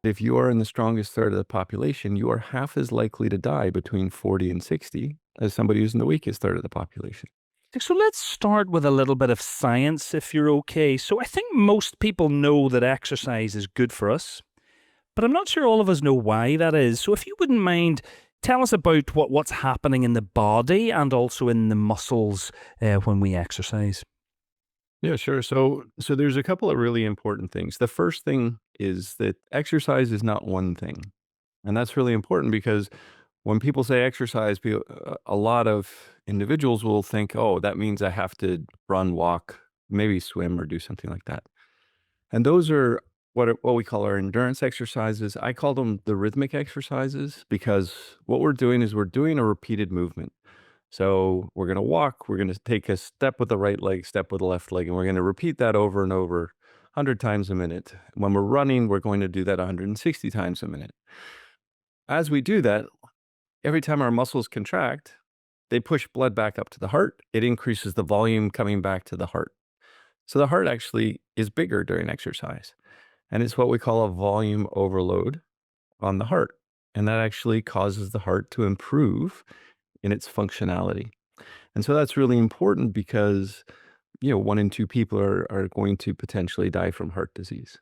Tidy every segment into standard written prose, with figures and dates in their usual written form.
If you are in the strongest third of the population, you are half as likely to die between 40 and 60 as somebody who's in the weakest third of the population. So let's start with a little bit of science, if you're okay. So I think most people know that exercise is good for us, but I'm not sure all of us know why that is. So if you wouldn't mind, tell us about what's happening in the body and also in the muscles when we exercise. Yeah, sure. So there's a couple of really important things. The first thing is that exercise is not one thing. And that's really important because when people say exercise, a lot of individuals will think, oh, that means I have to run, walk, maybe swim or do something like that. And those are what we call our endurance exercises. I call them the rhythmic exercises because what we're doing is we're doing a repeated movement. So we're going to walk, we're going to take a step with the right leg, step with the left leg, and we're going to repeat that over and over 100 times a minute. When we're running, we're going to do that 160 times a minute. As we do that, every time our muscles contract, they push blood back up to the heart. It increases the volume coming back to the heart. So the heart actually is bigger during exercise. And it's what we call a volume overload on the heart. And that actually causes the heart to improve in its functionality. And so that's really important because, 1 in 2 people are going to potentially die from heart disease.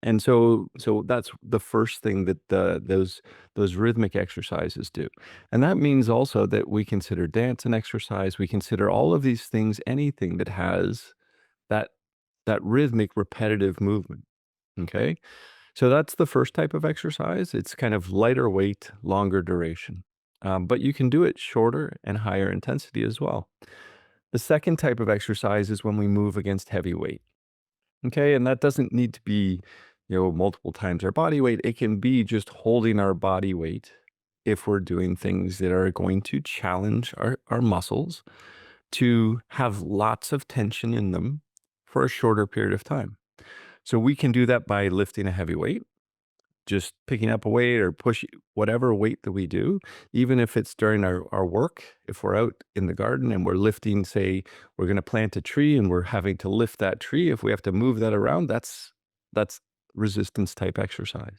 And so that's the first thing that those rhythmic exercises do. And that means also that we consider dance an exercise. We consider all of these things, anything that has that that rhythmic repetitive movement. Okay. So that's the first type of exercise. It's kind of lighter weight, longer duration. But you can do it shorter and higher intensity as well. The second type of exercise is when we move against heavy weight. Okay. And that doesn't need to be, multiple times our body weight. It can be just holding our body weight if we're doing things that are going to challenge our muscles to have lots of tension in them for a shorter period of time. So we can do that by lifting a heavy weight, just picking up a weight or push whatever weight that we do, even if it's during our work, if we're out in the garden and we're lifting, say, we're going to plant a tree and we're having to lift that tree, if we have to move that around, that's resistance type exercise.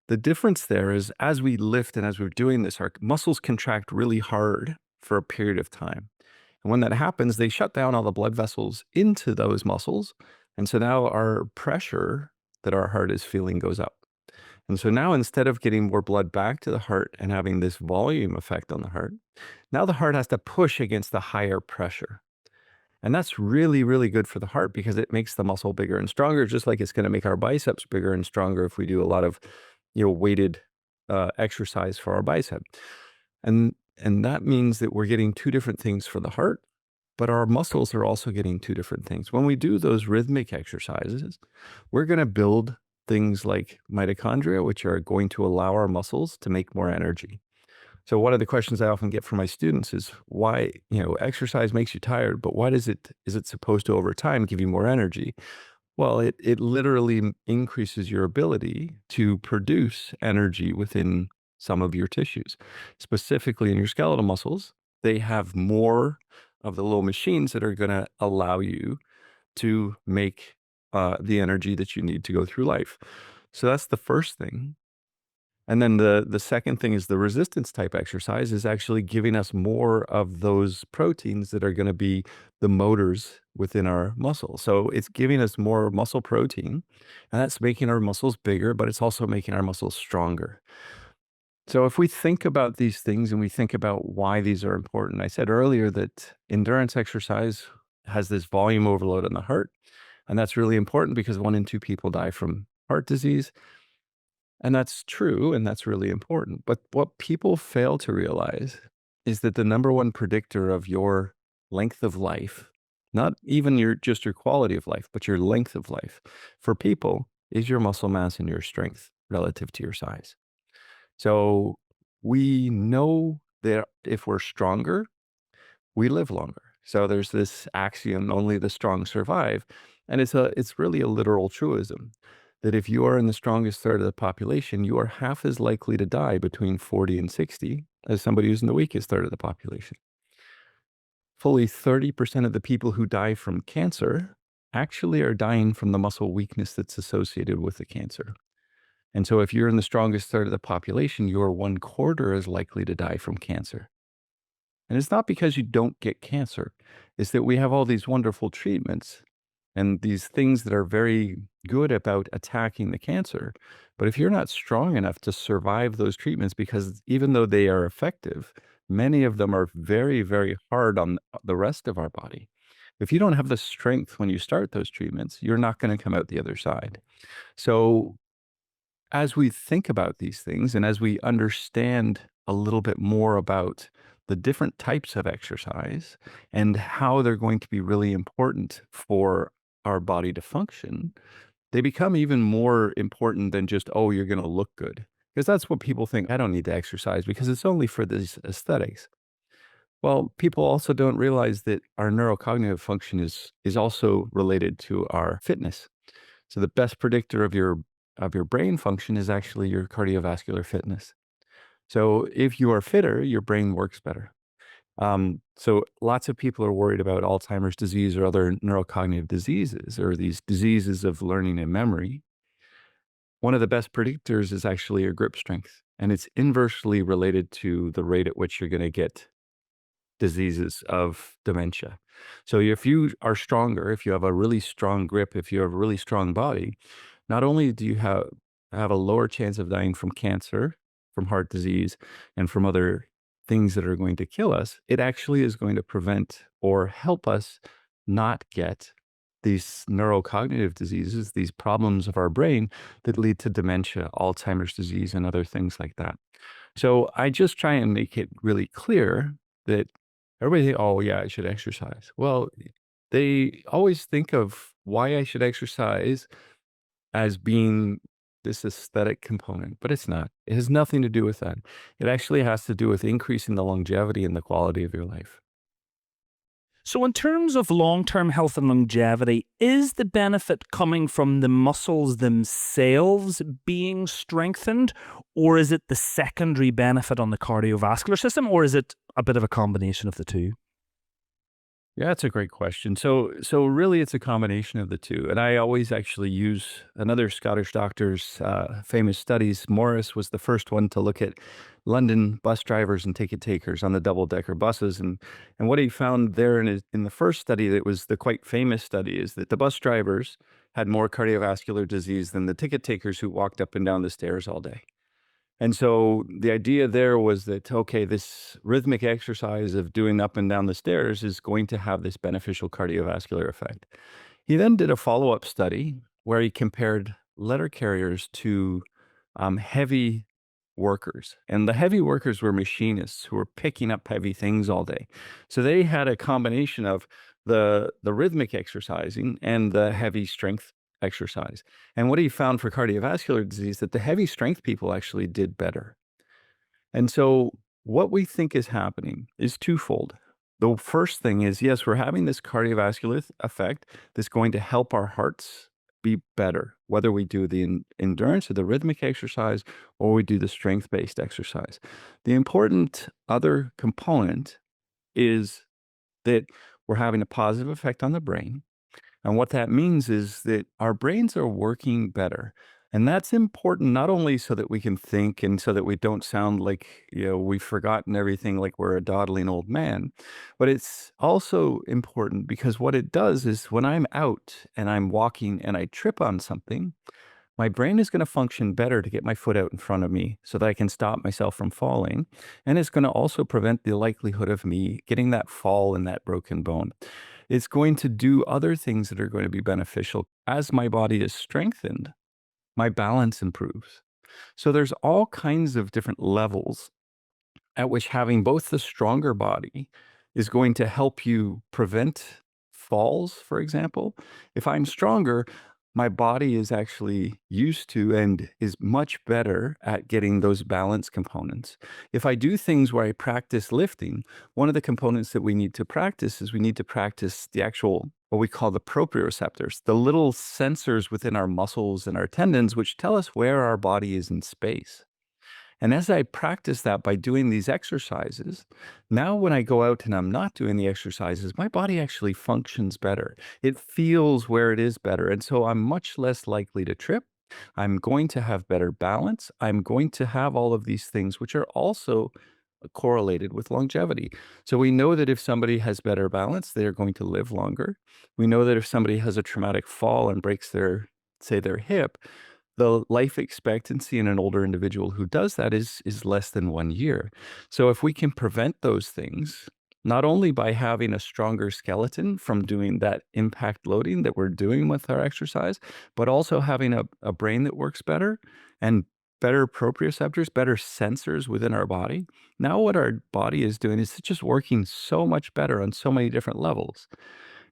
The difference there is as we lift and as we're doing this, our muscles contract really hard for a period of time. And when that happens, they shut down all the blood vessels into those muscles. And so now our pressure that our heart is feeling goes up. And so now instead of getting more blood back to the heart and having this volume effect on the heart, now the heart has to push against the higher pressure. And that's really, really good for the heart because it makes the muscle bigger and stronger, just like it's going to make our biceps bigger and stronger if we do a lot of, weighted exercise for our bicep. And that means that we're getting two different things for the heart, but our muscles are also getting two different things. When we do those rhythmic exercises, we're going to build things like mitochondria, which are going to allow our muscles to make more energy. So one of the questions I often get from my students is why, exercise makes you tired, but why is it supposed to over time give you more energy? Well, it literally increases your ability to produce energy within some of your tissues, specifically in your skeletal muscles. They have more of the little machines that are going to allow you to make the energy that you need to go through life. So that's the first thing. And then the second thing is the resistance type exercise is actually giving us more of those proteins that are going to be the motors within our muscle. So it's giving us more muscle protein, and that's making our muscles bigger, but it's also making our muscles stronger. So if we think about these things and we think about why these are important, I said earlier that endurance exercise has this volume overload on the heart, and that's really important because 1 in 2 people die from heart disease. And that's true, and that's really important. But what people fail to realize is that the number one predictor of your length of life, not even your quality of life, but your length of life for people is your muscle mass and your strength relative to your size. So we know that if we're stronger, we live longer. So there's this axiom, only the strong survive. And it's really a literal truism that if you are in the strongest third of the population, you are half as likely to die between 40 and 60 as somebody who's in the weakest third of the population. Fully 30% of the people who die from cancer actually are dying from the muscle weakness that's associated with the cancer. And so if you're in the strongest third of the population, you're one quarter as likely to die from cancer. And it's not because you don't get cancer, it's that we have all these wonderful treatments and these things that are very good about attacking the cancer. But if you're not strong enough to survive those treatments, because even though they are effective, many of them are very, very hard on the rest of our body. If you don't have the strength when you start those treatments, you're not going to come out the other side. So as we think about these things and as we understand a little bit more about the different types of exercise and how they're going to be really important for our body to function, they become even more important than just, oh, you're going to look good. Because that's what people think. I don't need to exercise because it's only for these aesthetics. Well, people also don't realize that our neurocognitive function is also related to our fitness. So the best predictor of your brain function is actually your cardiovascular fitness. So if you are fitter, your brain works better. So lots of people are worried about Alzheimer's disease or other neurocognitive diseases or these diseases of learning and memory. One of the best predictors is actually your grip strength, and it's inversely related to the rate at which you're going to get diseases of dementia. So if you are stronger, if you have a really strong grip, if you have a really strong body, not only do you have a lower chance of dying from cancer, from heart disease, and from other things that are going to kill us, it actually is going to prevent or help us not get these neurocognitive diseases, these problems of our brain that lead to dementia, Alzheimer's disease, and other things like that. So I just try and make it really clear that everybody think, "Oh, yeah, I should exercise." Well, they always think of why I should exercise as being this aesthetic component, but it's not. It has nothing to do with that. It actually has to do with increasing the longevity and the quality of your life. So, in terms of long term health and longevity, is the benefit coming from the muscles themselves being strengthened, or is it the secondary benefit on the cardiovascular system, or is it a bit of a combination of the two? Yeah, that's a great question. So really, it's a combination of the two. And I always actually use another Scottish doctor's famous studies. Morris was the first one to look at London bus drivers and ticket takers on the double decker buses, and what he found there in the first study that was the quite famous study is that the bus drivers had more cardiovascular disease than the ticket takers who walked up and down the stairs all day. And so the idea there was that, okay, this rhythmic exercise of doing up and down the stairs is going to have this beneficial cardiovascular effect. He then did a follow up study where he compared letter carriers to heavy workers. And the heavy workers were machinists who were picking up heavy things all day. So they had a combination of the rhythmic exercising and the heavy strength exercise. And what he found for cardiovascular disease that the heavy strength people actually did better. And so what we think is happening is twofold. The first thing is, yes, we're having this cardiovascular effect that's going to help our hearts be better, whether we do the endurance or the rhythmic exercise or we do the strength based exercise. The important other component is that we're having a positive effect on the brain. And what that means is that our brains are working better. And that's important not only so that we can think and so that we don't sound like, we've forgotten everything like we're a dawdling old man, but it's also important because what it does is when I'm out and I'm walking and I trip on something, my brain is going to function better to get my foot out in front of me so that I can stop myself from falling. And it's going to also prevent the likelihood of me getting that fall and that broken bone. It's going to do other things that are going to be beneficial. As my body is strengthened, my balance improves. So there's all kinds of different levels at which having both the stronger body is going to help you prevent falls, for example. If I'm stronger, my body is actually used to and is much better at getting those balance components. If I do things where I practice lifting, one of the components that we need to practice is we need to practice the actual, what we call the proprioceptors, the little sensors within our muscles and our tendons, which tell us where our body is in space. And as I practice that by doing these exercises, now when I go out and I'm not doing the exercises, my body actually functions better. It feels where it is better. And so I'm much less likely to trip. I'm going to have better balance. I'm going to have all of these things, which are also correlated with longevity. So we know that if somebody has better balance, they're going to live longer. We know that if somebody has a traumatic fall and breaks say, their hip, the life expectancy in an older individual who does that is less than 1 year. So if we can prevent those things, not only by having a stronger skeleton from doing that impact loading that we're doing with our exercise, but also having a brain that works better and better proprioceptors, better sensors within our body. Now what our body is doing is just working so much better on so many different levels.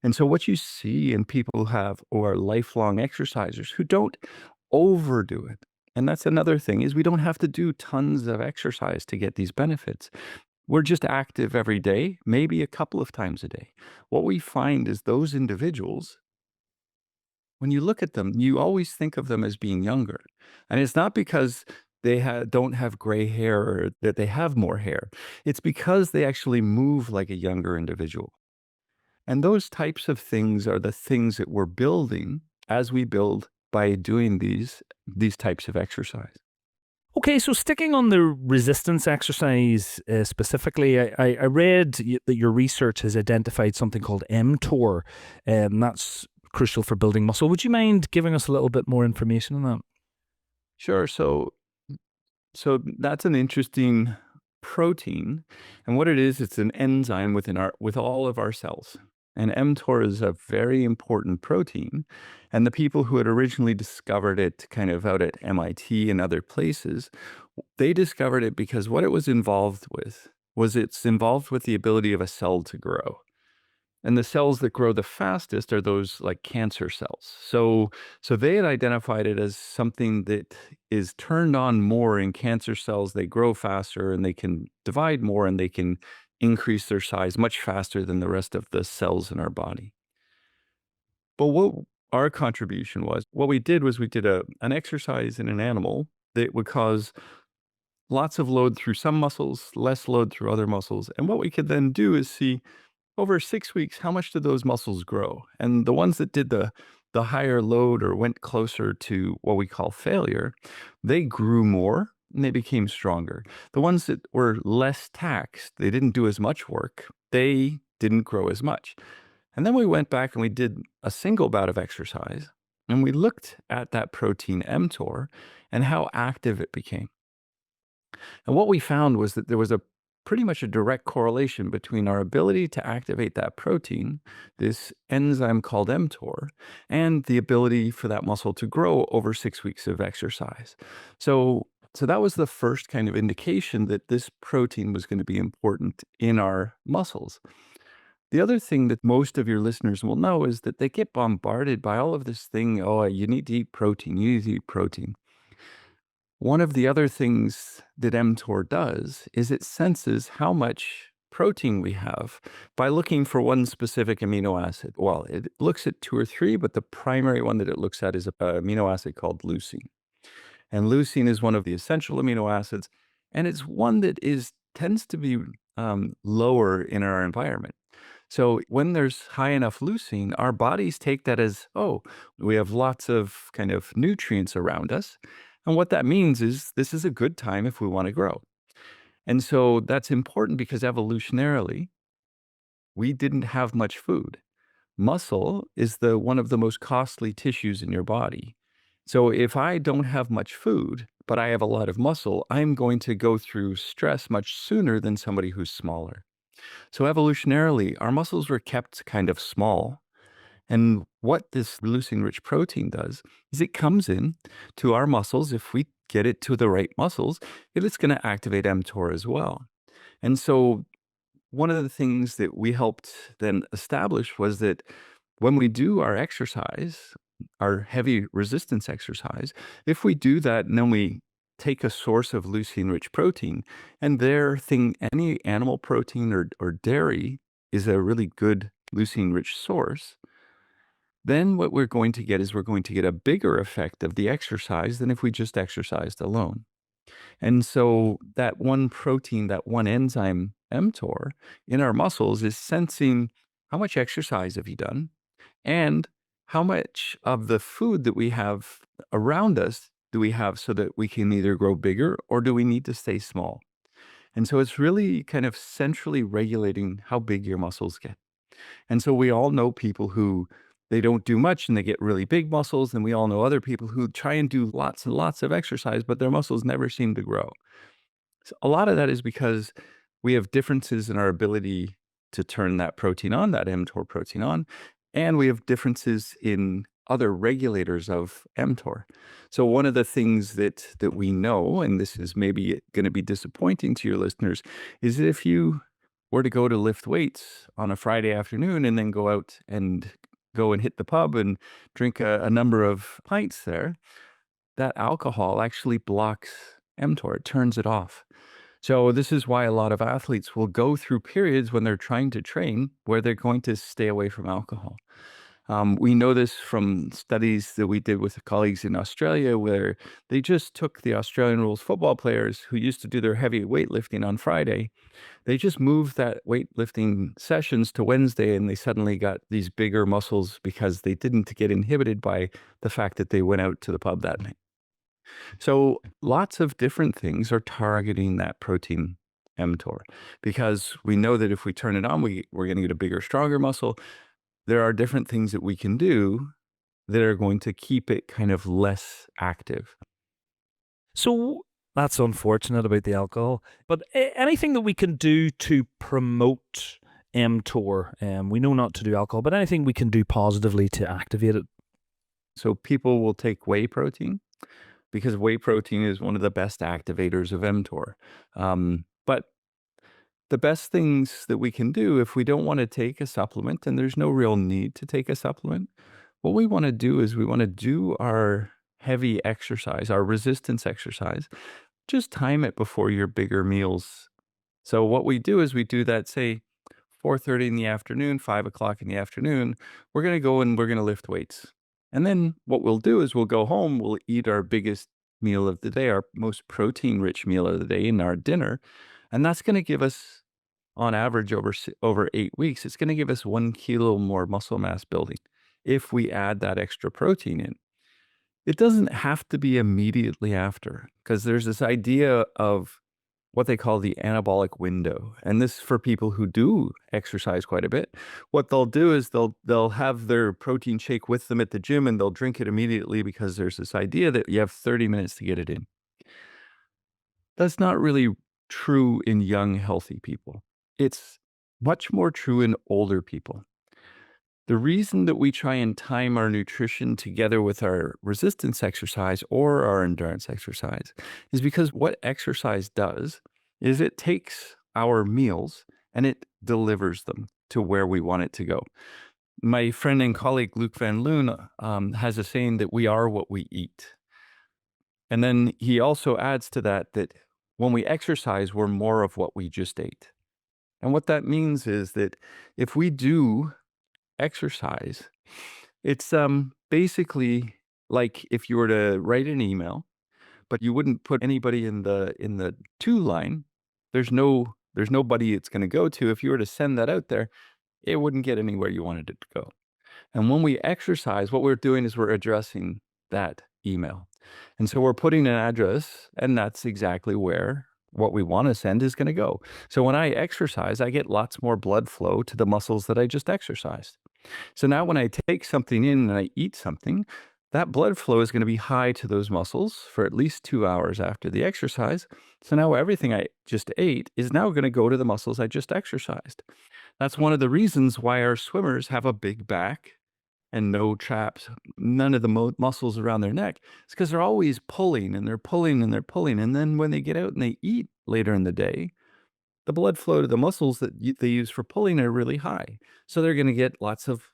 And so what you see in people who have or are lifelong exercisers who don't overdo it. And that's another thing is we don't have to do tons of exercise to get these benefits. We're just active every day, maybe a couple of times a day. What we find is those individuals, when you look at them, you always think of them as being younger. And it's not because don't have gray hair or that they have more hair. It's because they actually move like a younger individual. And those types of things are the things that we're building as we build by doing these types of exercise. Okay, so sticking on the resistance exercise specifically, I read that your research has identified something called mTOR, and that's crucial for building muscle. Would you mind giving us a little bit more information on that? Sure. So that's an interesting protein, and what it is, it's an enzyme with all of our cells. And mTOR is a very important protein, and the people who had originally discovered it kind of out at MIT and other places, they discovered it because what it was involved with was it's involved with the ability of a cell to grow. And the cells that grow the fastest are those like cancer cells. So they had identified it as something that is turned on more in cancer cells. They grow faster and they can divide more and they can increase their size much faster than the rest of the cells in our body. But what our contribution was, what we did was we did an exercise in an animal that would cause lots of load through some muscles, less load through other muscles. And what we could then do is see over 6 weeks, how much did those muscles grow? And the ones that did the higher load or went closer to what we call failure, they grew more and they became stronger. The ones that were less taxed, they didn't do as much work, they didn't grow as much. And then we went back and we did a single bout of exercise and we looked at that protein mTOR and how active it became. And what we found was that there was a pretty much a direct correlation between our ability to activate that protein, this enzyme called mTOR, and the ability for that muscle to grow over 6 weeks of exercise. So that was the first kind of indication that this protein was going to be important in our muscles. The other thing that most of your listeners will know is that they get bombarded by all of this thing. Oh, you need to eat protein. You need to eat protein. One of the other things that mTOR does is it senses how much protein we have by looking for one specific amino acid. Well, it looks at two or three, but the primary one that it looks at is an amino acid called leucine. And leucine is one of the essential amino acids, and it's one that tends to be lower in our environment. So when there's high enough leucine, our bodies take that as, oh, we have lots of kind of nutrients around us. And what that means is this is a good time if we want to grow. And so that's important because evolutionarily, we didn't have much food. Muscle is the one of the most costly tissues in your body. So if I don't have much food, but I have a lot of muscle, I'm going to go through stress much sooner than somebody who's smaller. So evolutionarily, our muscles were kept kind of small. And what this leucine-rich protein does is it comes in to our muscles. If we get it to the right muscles, it's going to activate mTOR as well. And so one of the things that we helped then establish was that when we do our exercise, our heavy resistance exercise, if we do that and then we take a source of leucine-rich protein, and any animal protein or dairy is a really good leucine-rich source, then what we're going to get is we're going to get a bigger effect of the exercise than if we just exercised alone. And so that one protein, that one enzyme, mTOR, in our muscles is sensing how much exercise have you done and how much of the food that we have around us do we have so that we can either grow bigger or do we need to stay small? And so it's really kind of centrally regulating how big your muscles get. And so we all know people who they don't do much and they get really big muscles. And we all know other people who try and do lots and lots of exercise, but their muscles never seem to grow. So a lot of that is because we have differences in our ability to turn that protein on, that mTOR protein on, and we have differences in other regulators of mTOR. So one of the things that we know, and this is maybe going to be disappointing to your listeners, is that if you were to go to lift weights on a Friday afternoon and then go out and go and hit the pub and drink a number of pints there, that alcohol actually blocks mTOR. It turns it off. So this is why a lot of athletes will go through periods when they're trying to train where they're going to stay away from alcohol. We know this from studies that we did with colleagues in Australia, where they just took the Australian rules football players who used to do their heavy weightlifting on Friday. They just moved that weightlifting sessions to Wednesday, and they suddenly got these bigger muscles because they didn't get inhibited by the fact that they went out to the pub that night. So lots of different things are targeting that protein mTOR because we know that if we turn it on, we're going to get a bigger, stronger muscle. There are different things that we can do that are going to keep it kind of less active. So that's unfortunate about the alcohol. But anything that we can do to promote mTOR, we know not to do alcohol, but anything we can do positively to activate it. So people will take whey protein because whey protein is one of the best activators of mTOR. But the best things that we can do if we don't want to take a supplement, and there's no real need to take a supplement, what we want to do is we want to do our heavy exercise, our resistance exercise, just time it before your bigger meals. So what we do is we do that, say, 4:30 in the afternoon, 5 o'clock in the afternoon. We're going to go and we're going to lift weights. And then what we'll do is we'll go home, we'll eat our biggest meal of the day, our most protein rich meal of the day in our dinner. And that's going to give us, on average, over 8 weeks, it's going to give us 1 kilo more muscle mass building if we add that extra protein in. It doesn't have to be immediately after because there's this idea of what they call the anabolic window. And this for people who do exercise quite a bit. What they'll do is they'll have their protein shake with them at the gym and they'll drink it immediately because there's this idea that you have 30 minutes to get it in. That's not really true in young, healthy people. It's much more true in older people. The reason that we try and time our nutrition together with our resistance exercise or our endurance exercise is because what exercise does is it takes our meals and it delivers them to where we want it to go. My friend and colleague Luke Van Loon has a saying that we are what we eat. And then he also adds to that that when we exercise, we're more of what we just ate. And what that means is that if we do exercise, it's basically like if you were to write an email, but you wouldn't put anybody in the to line. There's nobody it's going to go to. If you were to send that out there, it wouldn't get anywhere you wanted it to go. And when we exercise, what we're doing is we're addressing that email. And so we're putting an address, and that's exactly where what we want to send is going to go. So when I exercise, I get lots more blood flow to the muscles that I just exercised. So now when I take something in and I eat something, that blood flow is going to be high to those muscles for at least 2 hours after the exercise. So now everything I just ate is now going to go to the muscles I just exercised. That's one of the reasons why our swimmers have a big back and no traps, none of the muscles around their neck. It's because they're always pulling and they're pulling and they're pulling. And then when they get out and they eat later in the day, the blood flow to the muscles that they use for pulling are really high. So they're going to get lots of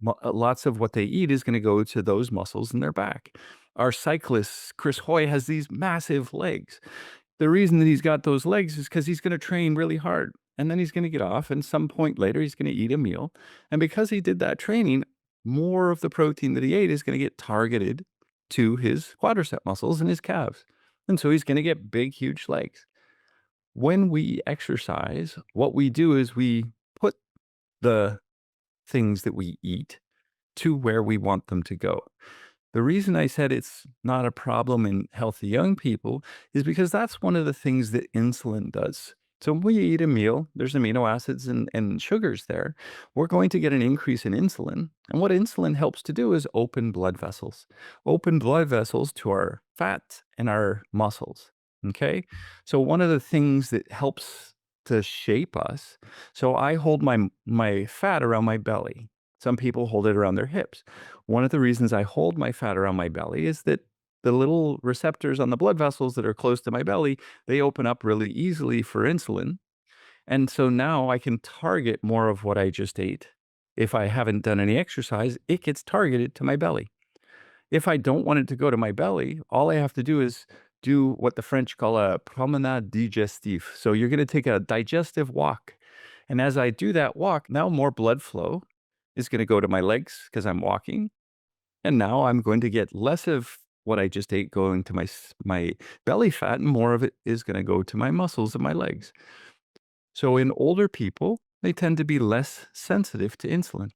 what they eat is going to go to those muscles in their back. Our cyclist, Chris Hoy, has these massive legs. The reason that he's got those legs is because he's going to train really hard. And then he's going to get off, and some point later, he's going to eat a meal. And because he did that training, more of the protein that he ate is going to get targeted to his quadricep muscles and his calves. And so he's going to get big, huge legs. When we exercise, what we do is we put the things that we eat to where we want them to go. The reason I said it's not a problem in healthy young people is because that's one of the things that insulin does. So when we eat a meal, there's amino acids and sugars there. We're going to get an increase in insulin. And what insulin helps to do is open blood vessels to our fat and our muscles. Okay. So one of the things that helps to shape us. So I hold my fat around my belly. Some people hold it around their hips. One of the reasons I hold my fat around my belly is that the little receptors on the blood vessels that are close to my belly, they open up really easily for insulin. And so now I can target more of what I just ate. If I haven't done any exercise, it gets targeted to my belly. If I don't want it to go to my belly, all I have to do is do what the French call a promenade digestive. So you're going to take a digestive walk. And as I do that walk, now more blood flow is going to go to my legs because I'm walking. And now I'm going to get less of what I just ate going to my belly fat, and more of it is going to go to my muscles and my legs. So in older people, they tend to be less sensitive to insulin.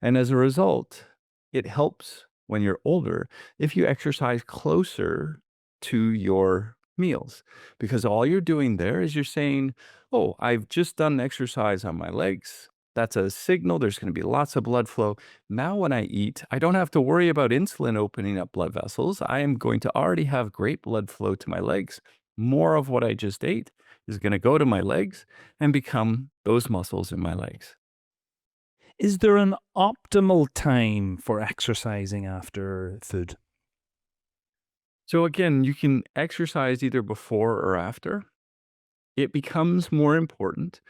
And as a result, it helps when you're older if you exercise closer to your meals, because all you're doing there is you're saying, "Oh, I've just done exercise on my legs." That's a signal. There's going to be lots of blood flow. Now, when I eat, I don't have to worry about insulin opening up blood vessels. I am going to already have great blood flow to my legs. More of what I just ate is going to go to my legs and become those muscles in my legs. Is there an optimal time for exercising after food? So again, you can exercise either before or after. It becomes more important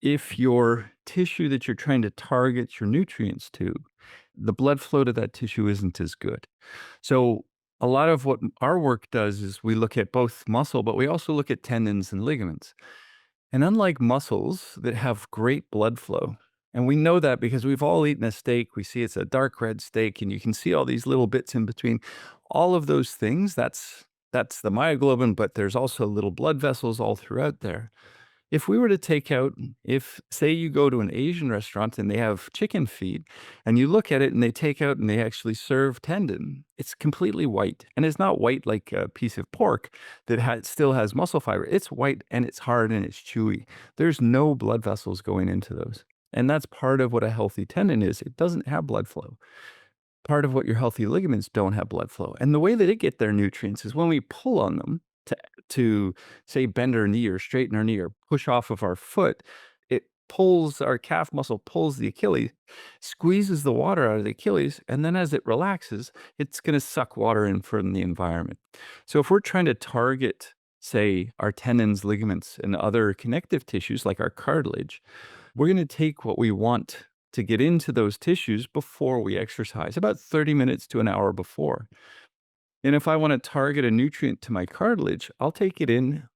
if your tissue that you're trying to target your nutrients to, the blood flow to that tissue isn't as good. So a lot of what our work does is we look at both muscle, but we also look at tendons and ligaments. And unlike muscles that have great blood flow, and we know that because we've all eaten a steak, we see it's a dark red steak, and you can see all these little bits in between. All of those things, that's the myoglobin, but there's also little blood vessels all throughout there. If we were to take out, if say you go to an Asian restaurant and they have chicken feet and you look at it and they take out and they actually serve tendon, it's completely white. And it's not white like a piece of pork that still has muscle fiber. It's white and it's hard and it's chewy. There's no blood vessels going into those. And that's part of what a healthy tendon is. It doesn't have blood flow. Part of what your healthy ligaments don't have blood flow. And the way that it get their nutrients is when we pull on them to say bend our knee or straighten our knee or push off of our foot, it pulls our calf muscle, pulls the Achilles, squeezes the water out of the Achilles, and then as it relaxes, it's going to suck water in from the environment. So if we're trying to target, say, our tendons, ligaments, and other connective tissues like our cartilage, we're going to take what we want to get into those tissues before we exercise, about 30 minutes to an hour before. And if I want to target a nutrient to my cartilage, I'll take it in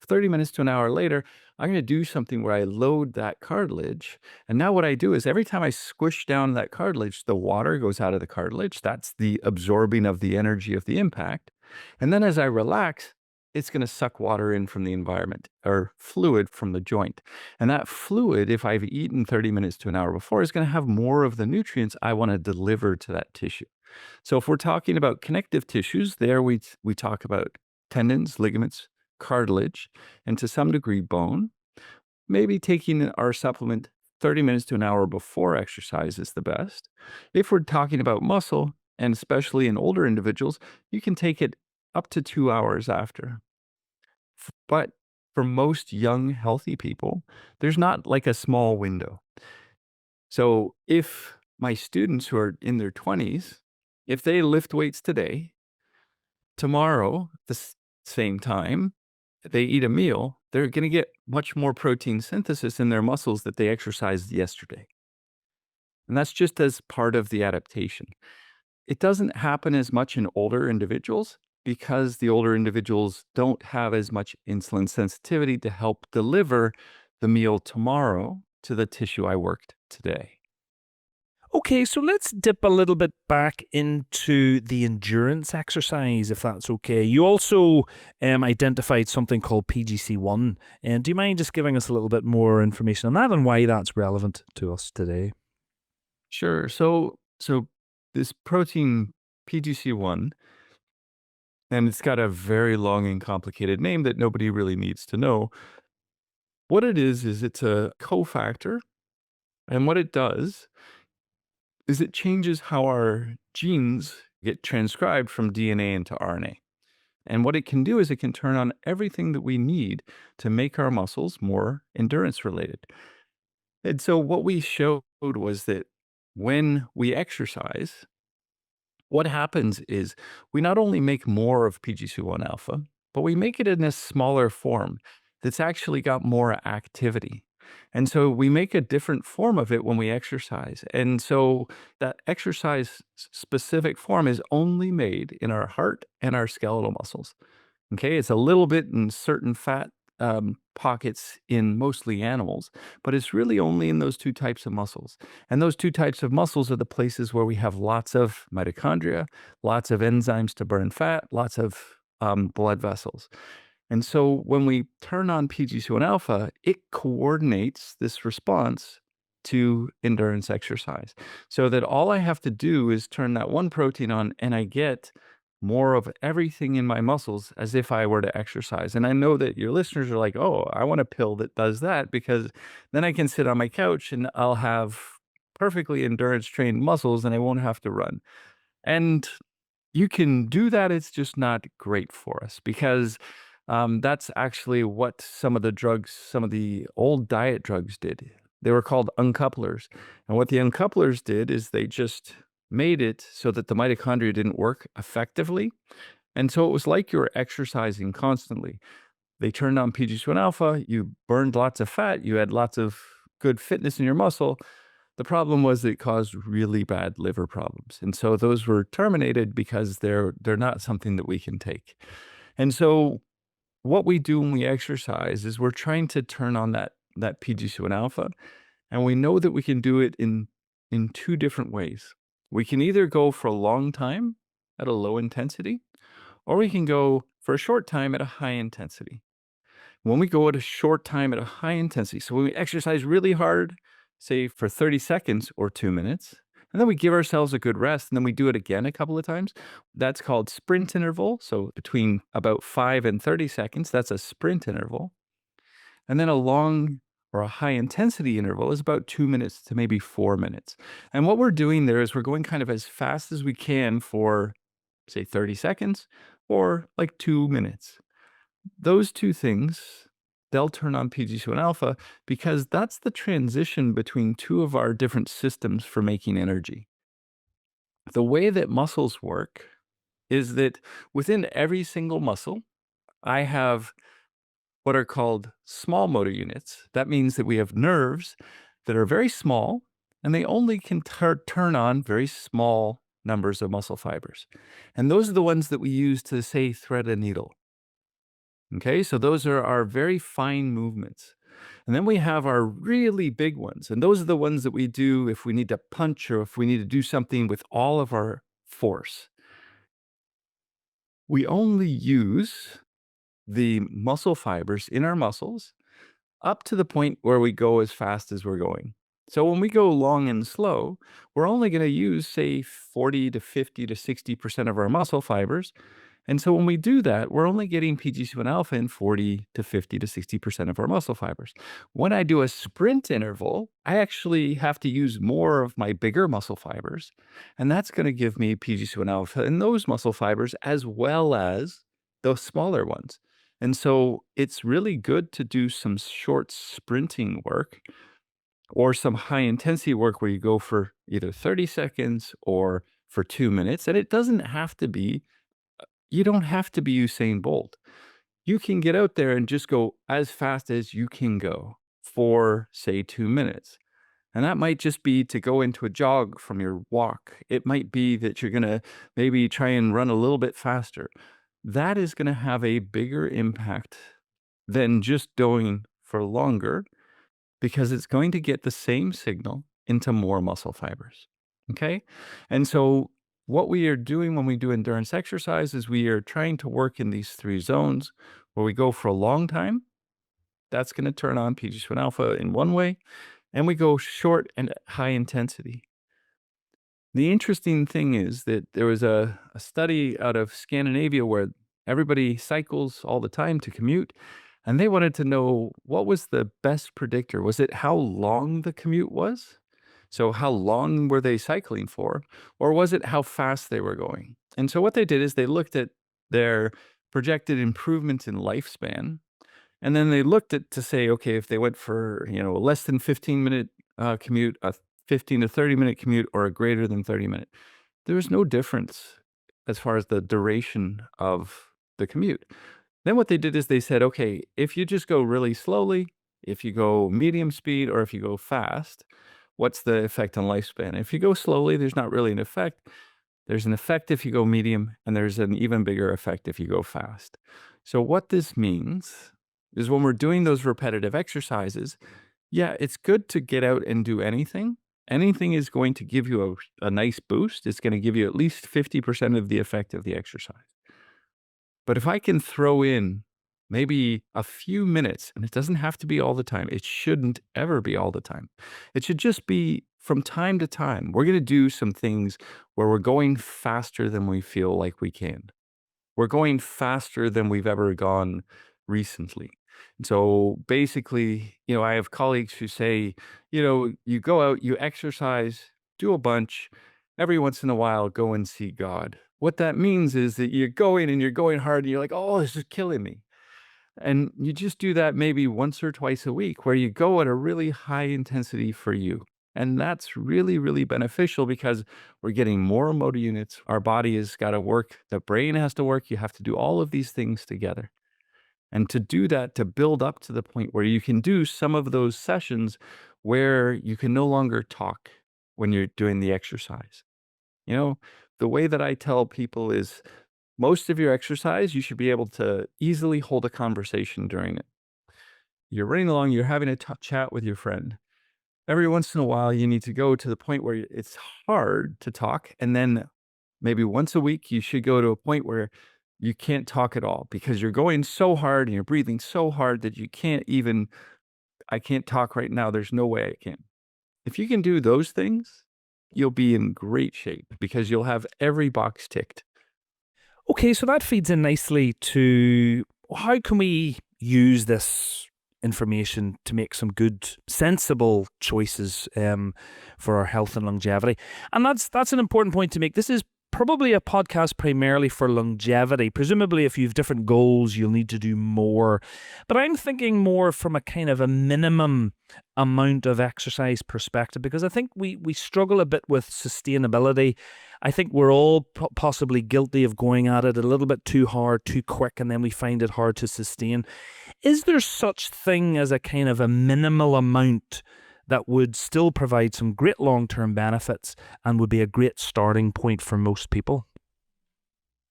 30 minutes to an hour later. I'm going to do something where I load that cartilage. And now what I do is every time I squish down that cartilage, the water goes out of the cartilage. That's the absorbing of the energy of the impact. And then as I relax, it's going to suck water in from the environment or fluid from the joint. And that fluid, if I've eaten 30 minutes to an hour before, is going to have more of the nutrients I want to deliver to that tissue. So if we're talking about connective tissues, there we talk about tendons, ligaments, cartilage, and to some degree bone. Maybe taking our supplement 30 minutes to an hour before exercise is the best. If we're talking about muscle, and especially in older individuals, you can take it up to 2 hours after. But for most young, healthy people, there's not like a small window. So if my students who are in their 20s, if they lift weights today, tomorrow, same time, they eat a meal, they're going to get much more protein synthesis in their muscles that they exercised yesterday. And that's just as part of the adaptation. It doesn't happen as much in older individuals because the older individuals don't have as much insulin sensitivity to help deliver the meal tomorrow to the tissue I worked today. Okay, so let's dip a little bit back into the endurance exercise, if that's okay. You also identified something called PGC1. And do you mind just giving us a little bit more information on that and why that's relevant to us today? Sure. So this protein PGC1, and it's got a very long and complicated name that nobody really needs to know. What it is it's a cofactor, and what it does is it changes how our genes get transcribed from DNA into RNA. And what it can do is it can turn on everything that we need to make our muscles more endurance related. And so what we showed was that when we exercise, what happens is we not only make more of PGC1 alpha, but we make it in a smaller form that's actually got more activity. And so we make a different form of it when we exercise. And so that exercise specific form is only made in our heart and our skeletal muscles. Okay, it's a little bit in certain fat pockets in mostly animals, but it's really only in those two types of muscles. And those two types of muscles are the places where we have lots of mitochondria, lots of enzymes to burn fat, lots of blood vessels. And so when we turn on PGC1 alpha, it coordinates this response to endurance exercise so that all I have to do is turn that one protein on and I get more of everything in my muscles as if I were to exercise. And I know that your listeners are like, oh, I want a pill that does that because then I can sit on my couch and I'll have perfectly endurance trained muscles and I won't have to run. And you can do that, it's just not great for us because, that's actually what some of the old diet drugs did. They were called uncouplers, and what the uncouplers did is they just made it so that the mitochondria didn't work effectively, and so it was like you were exercising constantly. They turned on PGC1 alpha, you burned lots of fat, you had lots of good fitness in your muscle. The problem was it caused really bad liver problems, and so those were terminated because they're not something that we can take. And so what we do when we exercise is we're trying to turn on that PGC1 alpha, and we know that we can do it in two different ways. We can either go for a long time at a low intensity, or we can go for a short time at a high intensity. When we go at a short time at a high intensity, so when we exercise really hard, say for 30 seconds or 2 minutes, and then we give ourselves a good rest, and then we do it again a couple of times. That's called sprint interval. So between about 5 and 30 seconds, that's a sprint interval. And then a long or a high intensity interval is about 2 minutes to maybe 4 minutes. And what we're doing there is we're going kind of as fast as we can for, say, 30 seconds or like 2 minutes. Those two things, they'll turn on PGC1 alpha because that's the transition between two of our different systems for making energy. The way that muscles work is that within every single muscle, I have what are called small motor units. That means that we have nerves that are very small and they only can turn on very small numbers of muscle fibers. And those are the ones that we use to, say, thread a needle. Okay, so those are our very fine movements. And then we have our really big ones. And those are the ones that we do if we need to punch or if we need to do something with all of our force. We only use the muscle fibers in our muscles up to the point where we go as fast as we're going. So when we go long and slow, we're only going to use, say, 40 to 50 to 60% of our muscle fibers. And so when we do that, we're only getting PGC1 alpha in 40 to 50 to 60% of our muscle fibers. When I do a sprint interval, I actually have to use more of my bigger muscle fibers. And that's going to give me PGC1 alpha in those muscle fibers as well as those smaller ones. And so it's really good to do some short sprinting work or some high intensity work where you go for either 30 seconds or for 2 minutes. And it doesn't have to be, you don't have to be Usain Bolt. You can get out there and just go as fast as you can go for, say, 2 minutes. And that might just be to go into a jog from your walk. It might be that you're going to maybe try and run a little bit faster. That is going to have a bigger impact than just going for longer because it's going to get the same signal into more muscle fibers. Okay. And so, what we are doing when we do endurance exercise is we are trying to work in these three zones where we go for a long time. That's going to turn on PGH1 alpha in one way, and we go short and high intensity. The interesting thing is that there was a study out of Scandinavia where everybody cycles all the time to commute, and they wanted to know what was the best predictor. Was it how long the commute was? So, how long were they cycling for? Or was it how fast they were going? And so, what they did is they looked at their projected improvement in lifespan, and then they looked at to say, okay, if they went for, a less than 15-minute commute, a 15 to 30-minute commute, or a greater than 30-minute, there was no difference as far as the duration of the commute. Then what they did is they said, okay, if you just go really slowly, if you go medium speed, or if you go fast, what's the effect on lifespan? If you go slowly, there's not really an effect. There's an effect if you go medium, and there's an even bigger effect if you go fast. So, what this means is when we're doing those repetitive exercises, yeah, it's good to get out and do anything. Anything is going to give you a nice boost. It's going to give you at least 50% of the effect of the exercise. But if I can throw in maybe a few minutes, and it doesn't have to be all the time, it shouldn't ever be all the time. It should just be from time to time. We're going to do some things where we're going faster than we feel like we can. We're going faster than we've ever gone recently. So basically, I have colleagues who say, you go out, you exercise, do a bunch, every once in a while, go and see God. What that means is that you're going and you're going hard and you're like, oh, this is killing me. And you just do that maybe once or twice a week where you go at a really high intensity for you. And that's really, really beneficial because we're getting more motor units. Our body has got to work. The brain has to work. You have to do all of these things together. And to do that, to build up to the point where you can do some of those sessions where you can no longer talk when you're doing the exercise. You know, the way that I tell people is most of your exercise, you should be able to easily hold a conversation during it. You're running along, you're having a chat with your friend. Every once in a while, you need to go to the point where it's hard to talk. And then maybe once a week, you should go to a point where you can't talk at all because you're going so hard and you're breathing so hard that you can't even, I can't talk right now. There's no way I can. If you can do those things, you'll be in great shape because you'll have every box ticked. Okay, so that feeds in nicely to how can we use this information to make some good, sensible choices for our health and longevity. And that's an important point to make. This is probably a podcast primarily for longevity. Presumably, if you have different goals, you'll need to do more. But I'm thinking more from a kind of a minimum amount of exercise perspective because I think we struggle a bit with sustainability. I think we're all possibly guilty of going at it a little bit too hard, too quick, and then we find it hard to sustain. Is there such thing as a kind of a minimal amount that would still provide some great long-term benefits and would be a great starting point for most people?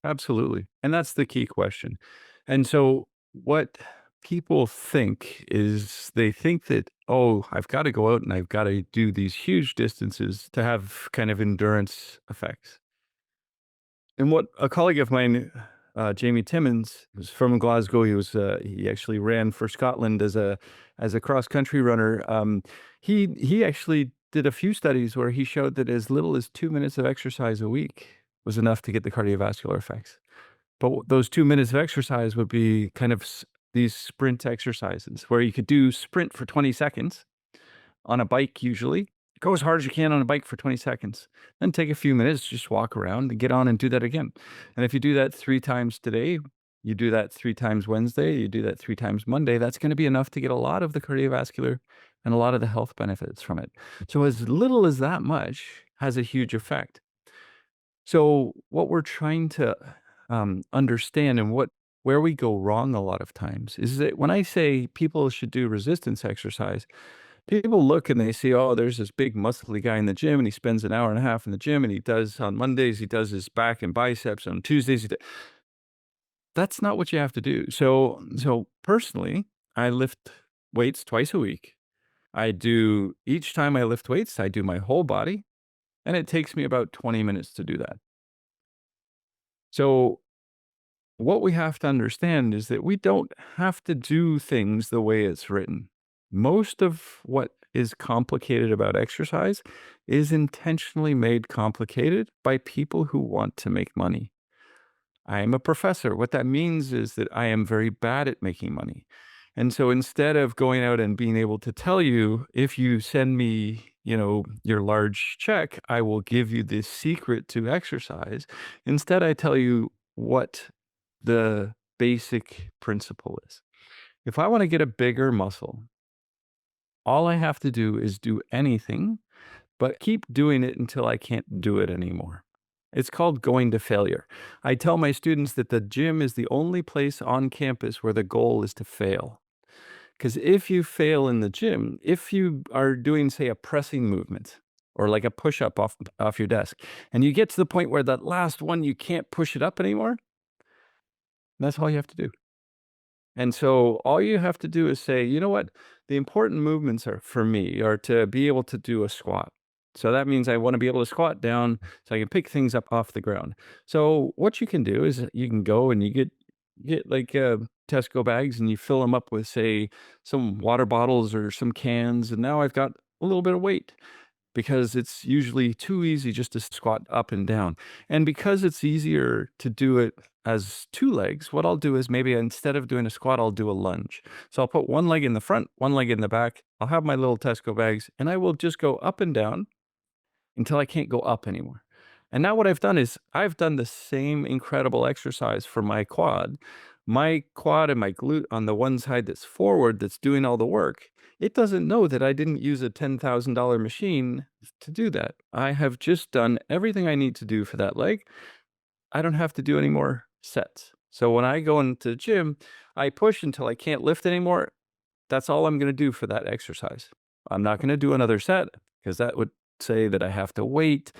Absolutely. And that's the key question. And so what people think is they think that, oh, I've got to go out and I've got to do these huge distances to have kind of endurance effects. And what a colleague of mine, Jamie Timmins, who's from Glasgow, he actually ran for Scotland as a cross country runner. He actually did a few studies where he showed that as little as 2 minutes of exercise a week was enough to get the cardiovascular effects. But those 2 minutes of exercise would be kind of these sprint exercises where you could do sprint for 20 seconds on a bike usually. Go as hard as you can on a bike for 20 seconds. Then take a few minutes, just walk around and get on and do that again. And if you do that 3 times today, you do that 3 times Wednesday, you do that 3 times Monday, that's going to be enough to get a lot of the cardiovascular and a lot of the health benefits from it. So as little as that much has a huge effect. So what we're trying to understand and where we go wrong a lot of times is that when I say people should do resistance exercise, people look and they see, oh, there's this big muscly guy in the gym and he spends an hour and a half in the gym and he does on Mondays, he does his back and biceps. On Tuesdays, that's not what you have to do. So personally, I lift weights twice a week. I do each time I lift weights, I do my whole body. and it takes me about 20 minutes to do that. So, what we have to understand is that we don't have to do things the way it's written. Most of what is complicated about exercise is intentionally made complicated by people who want to make money. I am a professor. What that means is that I am very bad at making money. And so instead of going out and being able to tell you, if you send me, your large check, I will give you this secret to exercise. Instead, I tell you what the basic principle is. If I want to get a bigger muscle, all I have to do is do anything, but keep doing it until I can't do it anymore. It's called going to failure. I tell my students that the gym is the only place on campus where the goal is to fail. Because if you fail in the gym, if you are doing, say, a pressing movement or like a push up off your desk, and you get to the point where that last one you can't push it up anymore, that's all you have to do. And so all you have to do is say, you know what? The important movements are for me are to be able to do a squat. So that means I want to be able to squat down so I can pick things up off the ground. So what you can do is you can go and you get like Tesco bags and you fill them up with, say, some water bottles or some cans, and now I've got a little bit of weight because it's usually too easy just to squat up and down. And because it's easier to do it as two legs, what I'll do is maybe instead of doing a squat, I'll do a lunge. So I'll put one leg in the front, one leg in the back. I'll have my little Tesco bags and I will just go up and down until I can't go up anymore. And now what I've done is I've done the same incredible exercise for my quad. My quad and my glute on the one side that's forward, that's doing all the work, it doesn't know that I didn't use a $10,000 machine to do that. I have just done everything I need to do for that leg. I don't have to do any more sets. So when I go into the gym, I push until I can't lift anymore. That's all I'm going to do for that exercise. I'm not going to do another set because that would say that I have to wait.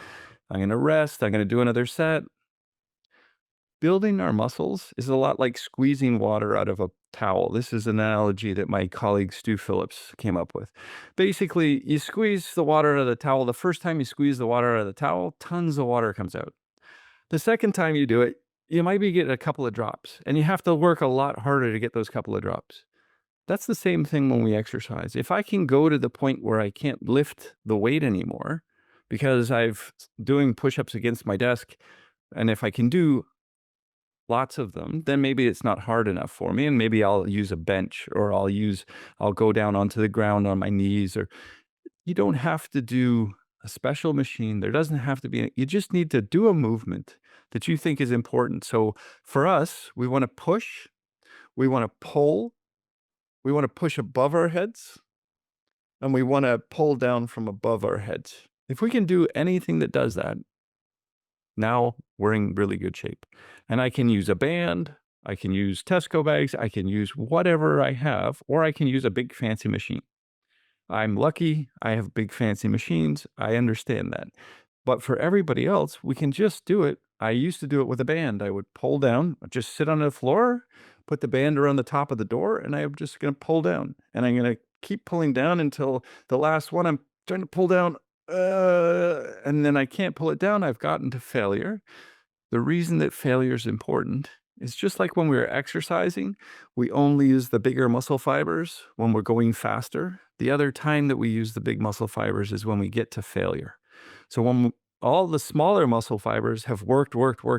I'm going to rest. I'm going to do another set. Building our muscles is a lot like squeezing water out of a towel. This is an analogy that my colleague Stu Phillips came up with. Basically, you squeeze the water out of the towel. The first time you squeeze the water out of the towel, tons of water comes out. The second time you do it, you might be getting a couple of drops, and you have to work a lot harder to get those couple of drops. That's the same thing when we exercise. If I can go to the point where I can't lift the weight anymore because I've doing push-ups against my desk, and if I can do lots of them, then maybe it's not hard enough for me, and maybe I'll use a bench or I'll go down onto the ground on my knees. Or you don't have to do a special machine. There doesn't have to be, you just need to do a movement that you think is important. So for us, we want to push, we want to pull, we want to push above our heads, and we want to pull down from above our heads. If we can do anything that does that, now we're in really good shape. And I can use a band, I can use Tesco bags, I can use whatever I have, or I can use a big fancy machine. I'm lucky, I have big fancy machines, I understand that. But for everybody else, we can just do it. I used to do it with a band. I would pull down, just sit on the floor, put the band around the top of the door, and I'm just going to pull down. And I'm going to keep pulling down until the last one I'm trying to pull down. And then I can't pull it down. I've gotten to failure. The reason that failure is important is just like when we're exercising, we only use the bigger muscle fibers when we're going faster. The other time that we use the big muscle fibers is when we get to failure. So when all the smaller muscle fibers have worked,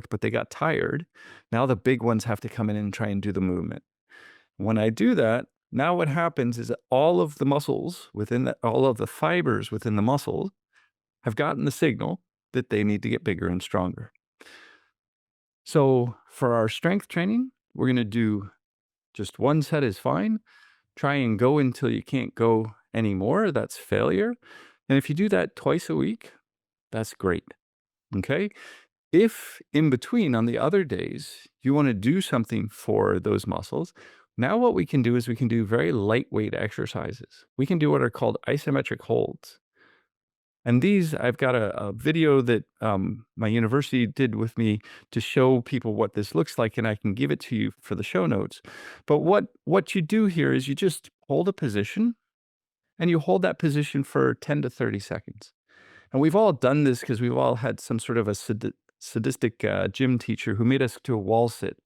but they got tired, now the big ones have to come in and try and do the movement. When I do that, now what happens is that all of the muscles all of the fibers within the muscle have gotten the signal that they need to get bigger and stronger. So for our strength training, we're going to do just one set is fine. Try and go until you can't go anymore. That's failure. And if you do that twice a week, that's great. Okay. If in between on the other days, you want to do something for those muscles, now what we can do is we can do very lightweight exercises. We can do what are called isometric holds. And these, I've got a video that my university did with me to show people what this looks like, and I can give it to you for the show notes. But what you do here is you just hold a position, and you hold that position for 10 to 30 seconds. And we've all done this because we've all had some sort of a sadistic gym teacher who made us do a wall sit,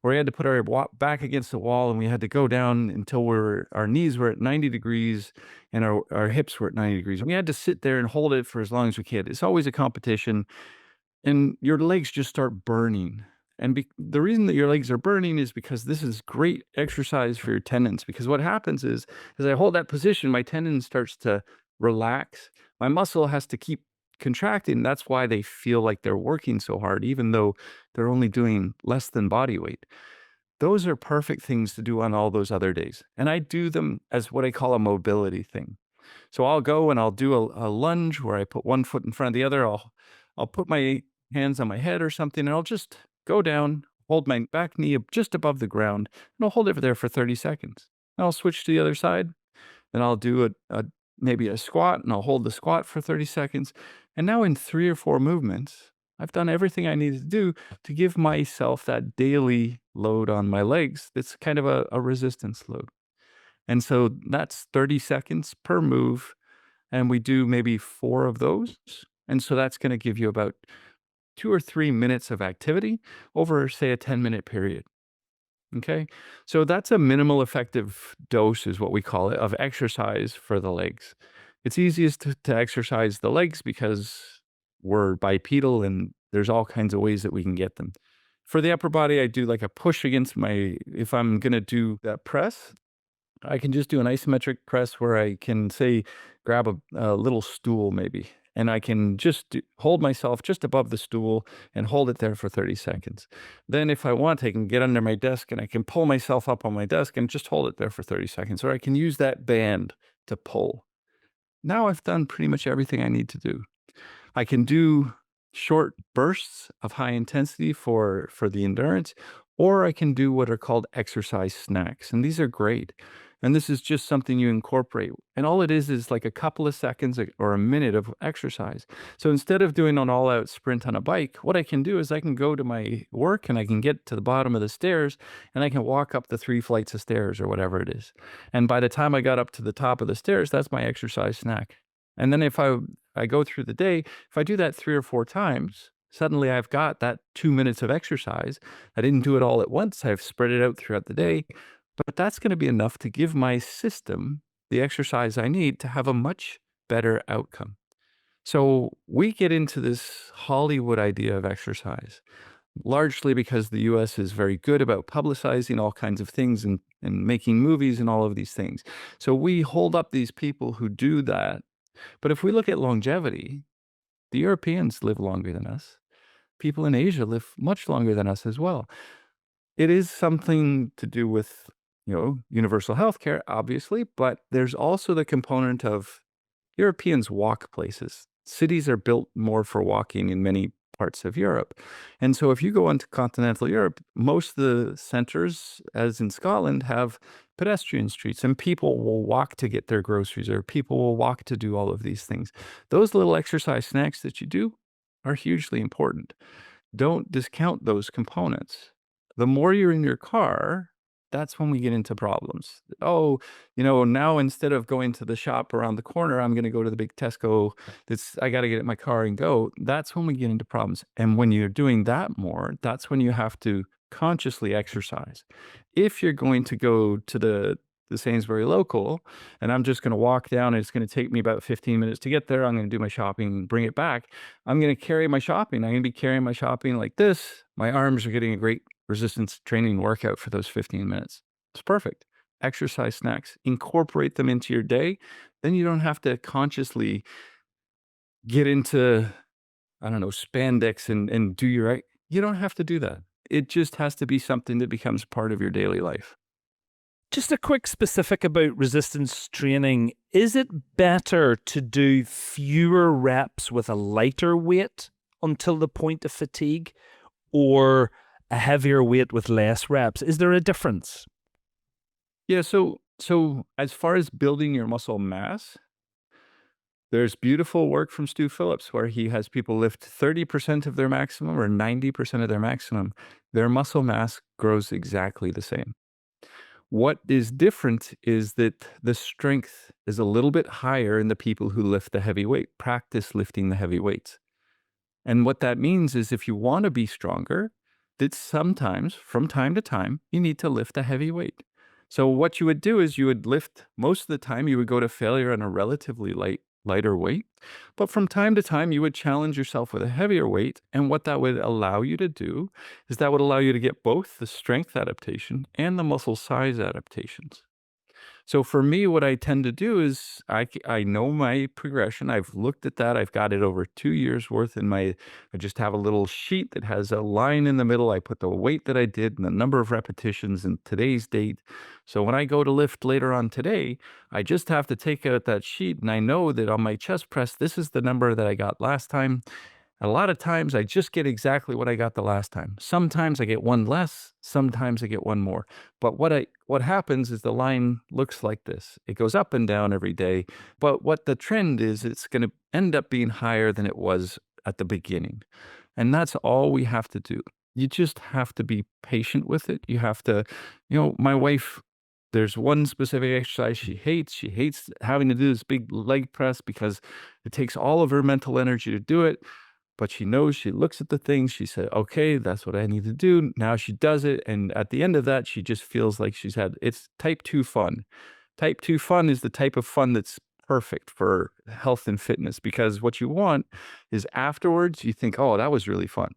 where we had to put our back against the wall and we had to go down until our knees were at 90 degrees and our hips were at 90 degrees. We had to sit there and hold it for as long as we could. It's always a competition and your legs just start burning. And the reason that your legs are burning is because this is great exercise for your tendons. Because what happens is, as I hold that position, my tendon starts to relax. My muscle has to keep contracting. That's why they feel like they're working so hard, even though they're only doing less than body weight. Those are perfect things to do on all those other days. And I do them as what I call a mobility thing. So I'll go and I'll do a lunge where I put one foot in front of the other. I'll put my hands on my head or something, and I'll just go down, hold my back knee just above the ground, and I'll hold it there for 30 seconds. And I'll switch to the other side, then I'll do maybe a squat, and I'll hold the squat for 30 seconds. And now in 3 or 4 movements, I've done everything I needed to do to give myself that daily load on my legs. It's kind of a resistance load. And so that's 30 seconds per move, and we do maybe 4 of those. And so that's gonna give you about 2 or 3 minutes of activity over, say, a 10-minute period, okay? So that's a minimal effective dose is what we call it, of exercise for the legs. It's easiest to exercise the legs because we're bipedal and there's all kinds of ways that we can get them. For the upper body, I do like a push against if I'm gonna do that press, I can just do an isometric press where I can, say, grab a little stool maybe, and I can just hold myself just above the stool and hold it there for 30 seconds. Then if I want, I can get under my desk and I can pull myself up on my desk and just hold it there for 30 seconds, or I can use that band to pull. Now I've done pretty much everything I need to do. I can do short bursts of high intensity for the endurance, or I can do what are called exercise snacks, and these are great. And this is just something you incorporate. And all it is like a couple of seconds or a minute of exercise. So instead of doing an all-out sprint on a bike, what I can do is I can go to my work and I can get to the bottom of the stairs and I can walk up the 3 flights of stairs or whatever it is. And by the time I got up to the top of the stairs, that's my exercise snack. And then if I go through the day, if I do that 3 or 4 times, suddenly I've got that 2 minutes of exercise. I didn't do it all at once. I've spread it out throughout the day, but that's gonna be enough to give my system the exercise I need to have a much better outcome. So we get into this Hollywood idea of exercise, largely because the US is very good about publicizing all kinds of things and making movies and all of these things. So we hold up these people who do that, but if we look at longevity, the Europeans live longer than us. People in Asia live much longer than us as well. It is something to do with, universal healthcare, obviously, but there's also the component of Europeans walk places. Cities are built more for walking in many parts of Europe. And so if you go into continental Europe, most of the centers, as in Scotland, have pedestrian streets and people will walk to get their groceries or people will walk to do all of these things. Those little exercise snacks that you do are hugely important. Don't discount those components. The more you're in your car, that's when we get into problems. Oh, now instead of going to the shop around the corner, I'm gonna go to the big Tesco I gotta get in my car and go. That's when we get into problems. And when you're doing that more, that's when you have to consciously exercise. If you're going to go to the Sainsbury local and I'm just gonna walk down and it's gonna take me about 15 minutes to get there, I'm gonna do my shopping and bring it back. I'm gonna carry my shopping. I'm gonna be carrying my shopping like this. My arms are getting a great resistance training workout for those 15 minutes. It's perfect. Exercise snacks, incorporate them into your day. Then you don't have to consciously get into, I don't know, spandex and do your, you don't have to do that. It just has to be something that becomes part of your daily life. Just a quick specific about resistance training. Is it better to do fewer reps with a lighter weight until the point of fatigue, or a heavier weight with less reps? Is there a difference? Yeah, so as far as building your muscle mass, there's beautiful work from Stu Phillips where he has people lift 30% of their maximum or 90% of their maximum. Their muscle mass grows exactly the same. What is different is that the strength is a little bit higher in the people who lift the heavy weight, practice lifting the heavy weights. And what that means is if you want to be stronger, that sometimes, from time to time, you need to lift a heavy weight. So what you would do is you would lift most of the time you would go to failure on a relatively lighter weight, but from time to time you would challenge yourself with a heavier weight, and what that would allow you to do is that would allow you to get both the strength adaptation and the muscle size adaptations. So for me, what I tend to do is I know my progression. I've looked at that. I've got it over 2 years worth in my I just have a little sheet that has a line in the middle. I put the weight that I did and the number of repetitions and today's date. So when I go to lift later on today, I just have to take out that sheet and I know that on my chest press, this is the number that I got last time. A lot of times I just get exactly what I got the last time. Sometimes I get one less, sometimes I get one more. But what happens is the line looks like this. It goes up and down every day, but what the trend is, it's going to end up being higher than it was at the beginning. And that's all we have to do. You just have to be patient with it. You have to, my wife, there's one specific exercise she hates. She hates having to do this big leg press because it takes all of her mental energy to do it, but she knows, she looks at the thing, she said, "Okay, that's what I need to do." Now she does it, and at the end of that, she just feels like it's type 2 fun. Type 2 fun is the type of fun that's perfect for health and fitness because what you want is afterwards, you think, "Oh, that was really fun."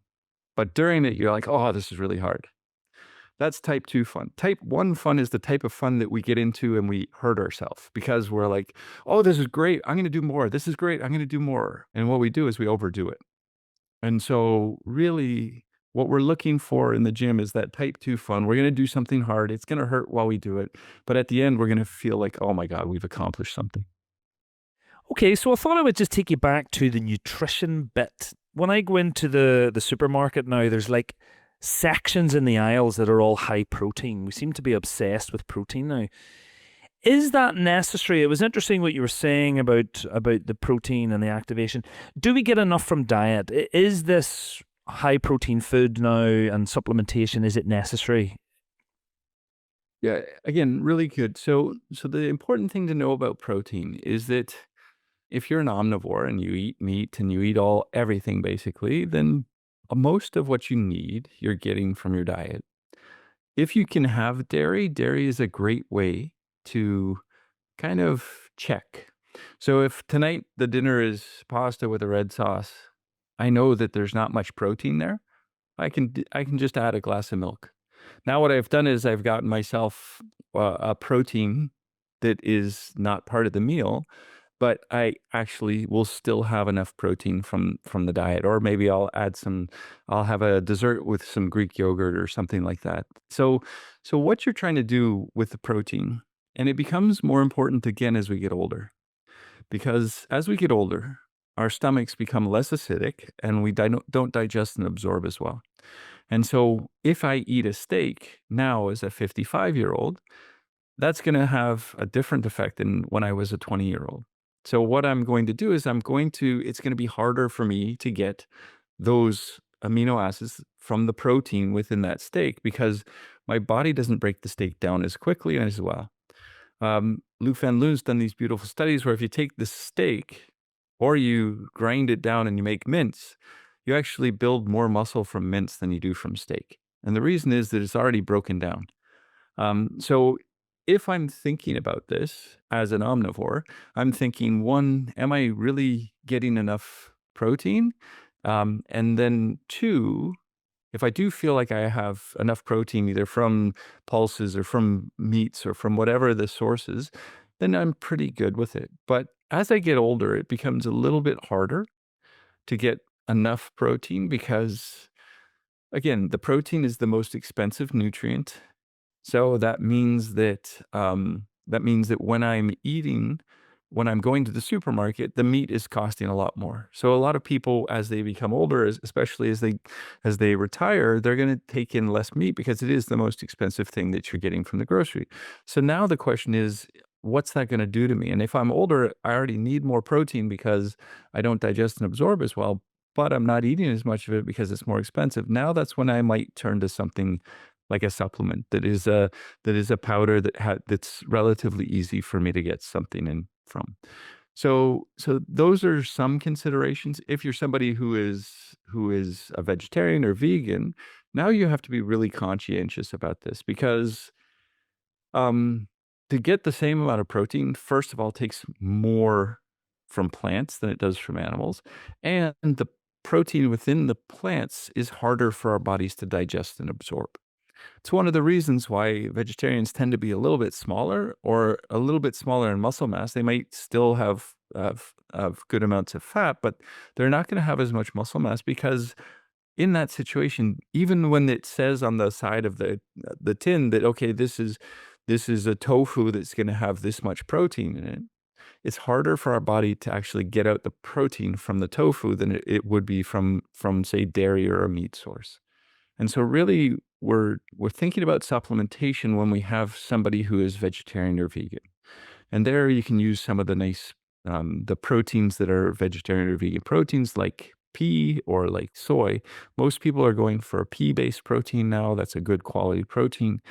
But during it, you're like, "Oh, this is really hard." That's type 2 fun. Type 1 fun is the type of fun that we get into and we hurt ourselves because we're like, "Oh, this is great. I'm gonna do more. This is great. I'm gonna do more." And what we do is we overdo it. And so, really, what we're looking for in the gym is that type 2 fun. We're going to do something hard. It's going to hurt while we do it. But at the end, we're going to feel like, oh my God, we've accomplished something. Okay, so I thought I would just take you back to the nutrition bit. When I go into the supermarket now, there's like sections in the aisles that are all high protein. We seem to be obsessed with protein now. Is that necessary? It was interesting what you were saying about the protein and the activation. Do we get enough from diet? Is this high protein food now and supplementation, is it necessary? Yeah, again, really good. So the important thing to know about protein is that if you're an omnivore and you eat meat and you eat everything basically, then most of what you need, you're getting from your diet. If you can have dairy, dairy is a great way to kind of check. So if tonight the dinner is pasta with a red sauce, I know that there's not much protein there. I can just add a glass of milk. Now what I've done is I've gotten myself a protein that is not part of the meal, but I actually will still have enough protein from the diet, or maybe I'll have a dessert with some Greek yogurt or something like that. So what you're trying to do with the protein, and it becomes more important again as we get older, because as we get older, our stomachs become less acidic and we don't digest and absorb as well. And so if I eat a steak now as a 55-year-old, that's gonna have a different effect than when I was a 20-year-old. So what I'm going to do is it's gonna be harder for me to get those amino acids from the protein within that steak because my body doesn't break the steak down as quickly and as well. Lou Fan Lu's done these beautiful studies where if you take the steak or you grind it down and you make mince, you actually build more muscle from mince than you do from steak. And the reason is that it's already broken down. So if I'm thinking about this as an omnivore, I'm thinking, one, am I really getting enough protein? And then two, if I do feel like I have enough protein, either from pulses or from meats or from whatever the source is, then I'm pretty good with it. But as I get older, it becomes a little bit harder to get enough protein because, again, the protein is the most expensive nutrient. So that means that when I'm going to the supermarket, the meat is costing a lot more. So a lot of people, as they become older, especially as they retire, they're going to take in less meat because it is the most expensive thing that you're getting from the grocery. So now the question is, what's that going to do to me? And if I'm older, I already need more protein because I don't digest and absorb as well, but I'm not eating as much of it because it's more expensive. Now that's when I might turn to something like a supplement that is a powder that's relatively easy for me to get something in from. So those are some considerations. If you're somebody who is a vegetarian or vegan, now you have to be really conscientious about this because um, to get the same amount of protein, first of all, takes more from plants than it does from animals, and the protein within the plants is harder for our bodies to digest and absorb. It's one of the reasons why vegetarians tend to be a little bit smaller or a little bit smaller in muscle mass. They might still have good amounts of fat, but they're not going to have as much muscle mass because in that situation, even when it says on the side of the tin that okay, this is a tofu that's going to have this much protein in it, it's harder for our body to actually get out the protein from the tofu than it would be from say dairy or a meat source. And so really we're thinking about supplementation when we have somebody who is vegetarian or vegan. And there you can use some of the nice the proteins that are vegetarian or vegan proteins like pea or like soy. Most people are going for a pea-based protein now. That's a good quality protein.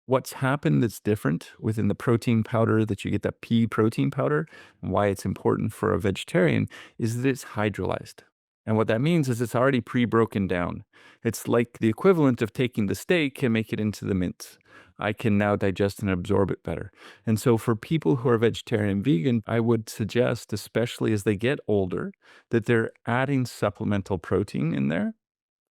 What's happened that's different within the protein powder that you get, that pea protein powder, and why it's important for a vegetarian is that it's hydrolyzed. And what that means is it's already pre-broken down. It's like the equivalent of taking the steak and make it into the mince. I can now digest and absorb it better. And so for people who are vegetarian and vegan, I would suggest, especially as they get older, that they're adding supplemental protein in there.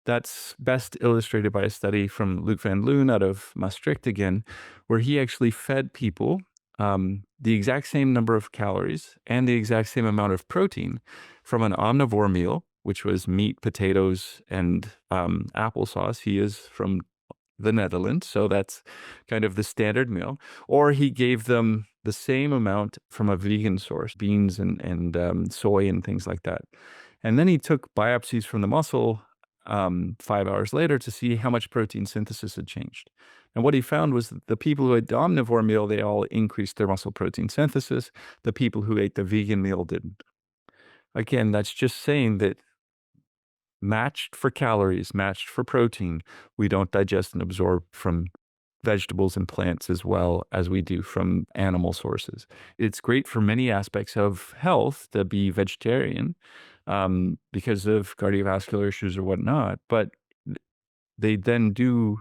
That's best illustrated by a study from Luc van Loon out of Maastricht again, where he actually fed people the exact same number of calories and the exact same amount of protein from an omnivore meal, which was meat, potatoes, and applesauce. He is from the Netherlands, so that's kind of the standard meal. Or he gave them the same amount from a vegan source, beans and soy and things like that. And then he took biopsies from the muscle 5 hours later to see how much protein synthesis had changed. And what he found was that the people who ate the omnivore meal, they all increased their muscle protein synthesis. The people who ate the vegan meal didn't. Again, that's just saying that matched for calories, matched for protein, we don't digest and absorb from vegetables and plants as well as we do from animal sources. It's great for many aspects of health to be vegetarian because of cardiovascular issues or whatnot, but they then do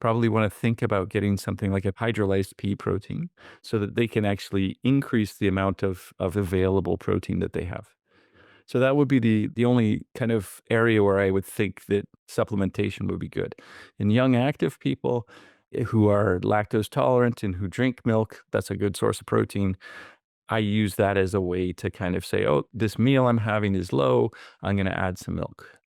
probably want to think about getting something like a hydrolyzed pea protein so that they can actually increase the amount of available protein that they have. So that would be the only kind of area where I would think that supplementation would be good. In young active people who are lactose tolerant and who drink milk, that's a good source of protein. I use that as a way to kind of say, "Oh, this meal I'm having is low. I'm gonna add some milk."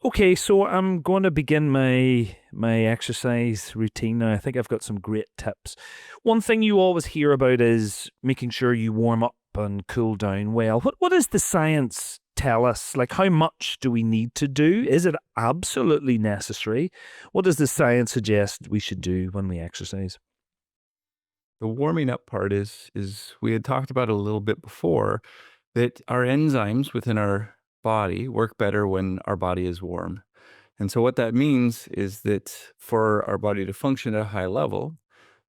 Okay, so I'm going to begin my exercise routine now. I think I've got some great tips. One thing you always hear about is making sure you warm up and cool down well. What does the science tell us? Like, how much do we need to do? Is it absolutely necessary? What does the science suggest we should do when we exercise? The warming up part is we had talked about it a little bit before, that our enzymes within our body work better when our body is warm. And so what that means is that for our body to function at a high level,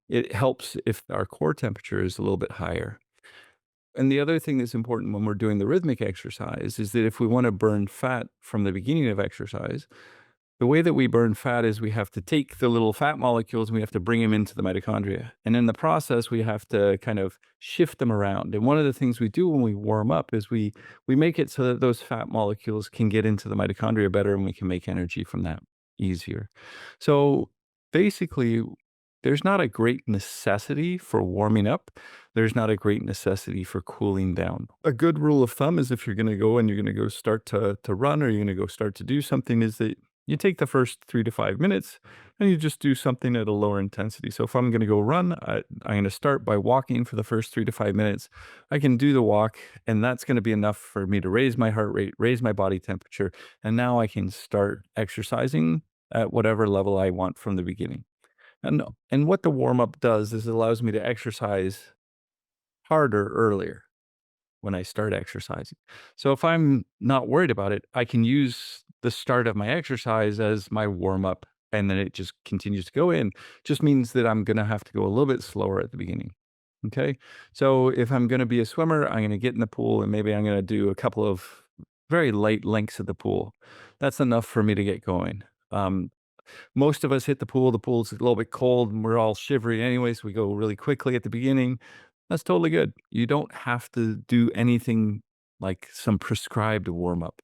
it helps if our core temperature is a little bit higher. And the other thing that's important when we're doing the rhythmic exercise is that if we want to burn fat from the beginning of exercise, the way that we burn fat is we have to take the little fat molecules and we have to bring them into the mitochondria. And in the process, we have to kind of shift them around. And one of the things we do when we warm up is we make it so that those fat molecules can get into the mitochondria better and we can make energy from that easier. So basically, there's not a great necessity for warming up. There's not a great necessity for cooling down. A good rule of thumb is if you're going to go and you're going to go start to run or you're going to go start to do something is that you take the first 3 to 5 minutes and you just do something at a lower intensity. So if I'm going to go run, I'm going to start by walking for the first 3 to 5 minutes. I can do the walk, and that's going to be enough for me to raise my heart rate, raise my body temperature, and now I can start exercising at whatever level I want from the beginning. And what the warm up does is it allows me to exercise harder earlier when I start exercising. So if I'm not worried about it, I can use the start of my exercise as my warm up and then it just continues to go in, just means that I'm gonna have to go a little bit slower at the beginning. Okay? So if I'm gonna be a swimmer, I'm gonna get in the pool and maybe I'm gonna do a couple of very light lengths of the pool. That's enough for me to get going. Um, Most of us hit the pool's a little bit cold, and we're all shivery anyway, so we go really quickly at the beginning. That's totally good. You don't have to do anything like some prescribed warm up.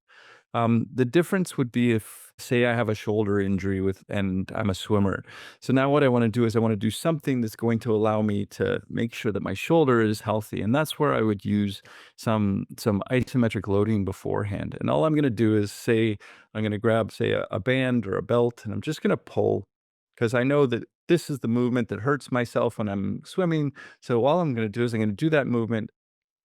The difference would be if, say, I have a shoulder injury and I'm a swimmer. So now what I want to do is I want to do something that's going to allow me to make sure that my shoulder is healthy, and that's where I would use some isometric loading beforehand. And all I'm going to do is say I'm going to grab, say, a band or a belt, and I'm just going to pull because I know that this is the movement that hurts myself when I'm swimming. So all I'm going to do is I'm going to do that movement,